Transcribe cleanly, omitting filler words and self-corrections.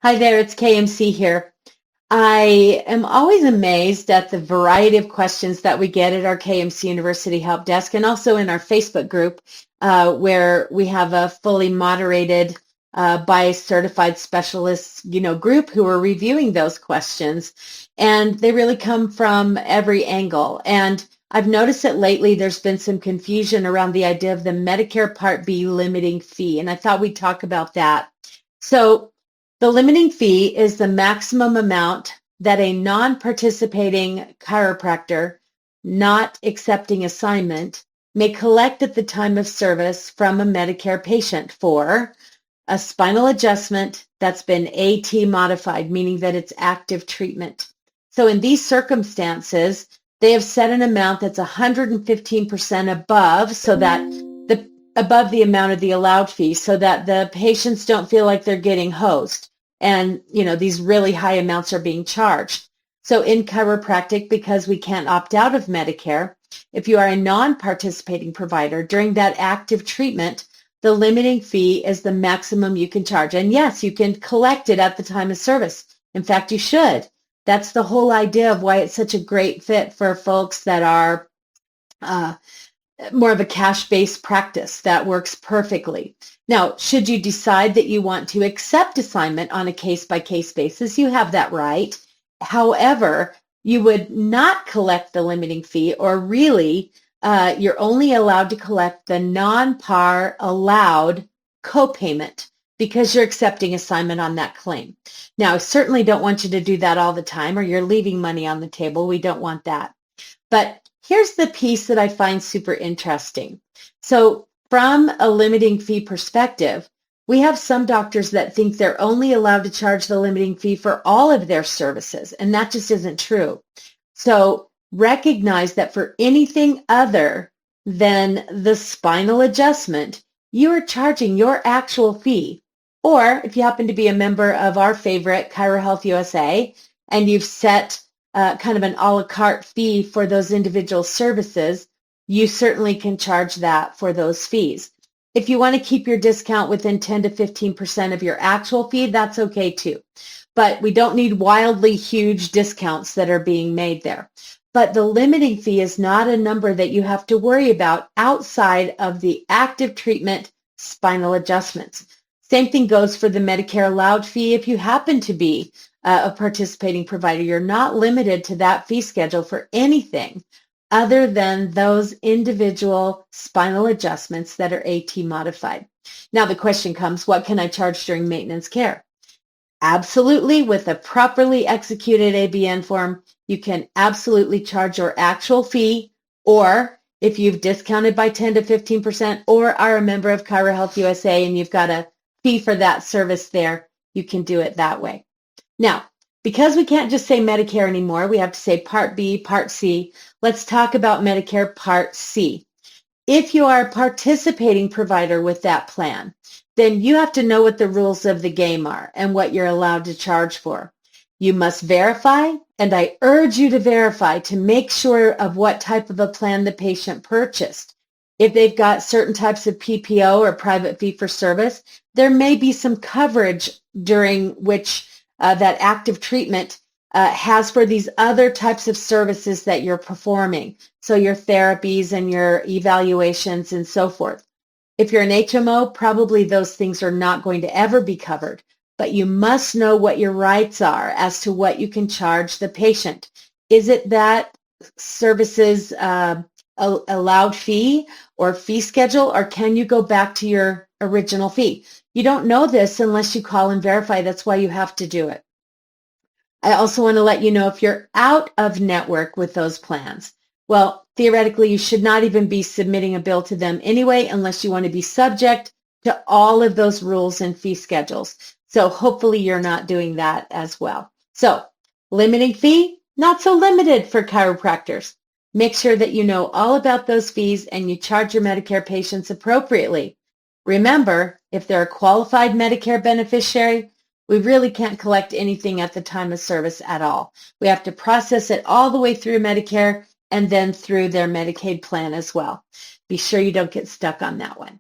Hi there, it's KMC here. I am always amazed at the variety of questions that we get at our KMC University Help Desk and also in our Facebook group where we have a fully moderated by certified specialists, group who are reviewing those questions. And they really come from every angle. And I've noticed that lately there's been some confusion around the idea of the Medicare Part B limiting fee. And I thought we'd talk about that. So the limiting fee is the maximum amount that a non-participating chiropractor not accepting assignment may collect at the time of service from a Medicare patient for a spinal adjustment that's been AT modified, meaning that it's active treatment. So in these circumstances, they have set an amount that's 115% above above the amount of the allowed fee so that the patients don't feel like they're getting hosed and these really high amounts are being charged. So in chiropractic, because we can't opt out of Medicare, if you are a non-participating provider during that active treatment, the limiting fee is the maximum you can charge. And yes, you can collect it at the time of service. In fact, you should. That's the whole idea of why it's such a great fit for folks that are more of a cash-based practice that works perfectly. Now, should you decide that you want to accept assignment on a case-by-case basis, you have that right. However, you would not collect the limiting fee, or really, you're only allowed to collect the non-par allowed copayment because you're accepting assignment on that claim. Now, I certainly don't want you to do that all the time, or you're leaving money on the table. We don't want that. But here's the piece that I find super interesting. So from a limiting fee perspective, we have some doctors that think they're only allowed to charge the limiting fee for all of their services, and that just isn't true. So recognize that for anything other than the spinal adjustment, you are charging your actual fee. Or if you happen to be a member of our favorite ChiroHealth USA and you've set kind of an a la carte fee for those individual services, you certainly can charge that for those fees. If you want to keep your discount within 10 to 15% of your actual fee, that's okay too. But we don't need wildly huge discounts that are being made there. But the limiting fee is not a number that you have to worry about outside of the active treatment spinal adjustments. Same thing goes for the Medicare allowed fee. If you happen to be a participating provider, you're not limited to that fee schedule for anything other than those individual spinal adjustments that are AT modified. Now the question comes, what can I charge during maintenance care? Absolutely, with a properly executed ABN form, you can absolutely charge your actual fee, or if you've discounted by 10 to 15% or are a member of ChiroHealth USA and you've got a fee for that service there, you can do it that way. Now, because we can't just say Medicare anymore, we have to say Part B, Part C. Let's talk about Medicare Part C. If you are a participating provider with that plan, then you have to know what the rules of the game are and what you're allowed to charge for. You must verify, and I urge you to verify to make sure of what type of a plan the patient purchased. If they've got certain types of PPO or private fee-for-service, there may be some coverage during which that active treatment has for these other types of services that you're performing. So your therapies and your evaluations and so forth. If you're an HMO, probably those things are not going to ever be covered, but you must know what your rights are as to what you can charge the patient. Is it that services allowed fee or fee schedule, or can you go back to your original fee? You don't know this unless you call and verify. That's why you have to do it. I also want to let you know if you're out of network with those plans. Well, theoretically, you should not even be submitting a bill to them anyway unless you want to be subject to all of those rules and fee schedules. So hopefully you're not doing that as well. So limiting fee, not so limited for chiropractors. Make sure that you know all about those fees and you charge your Medicare patients appropriately. Remember, if they're a qualified Medicare beneficiary, we really can't collect anything at the time of service at all. We have to process it all the way through Medicare and then through their Medicaid plan as well. Be sure you don't get stuck on that one.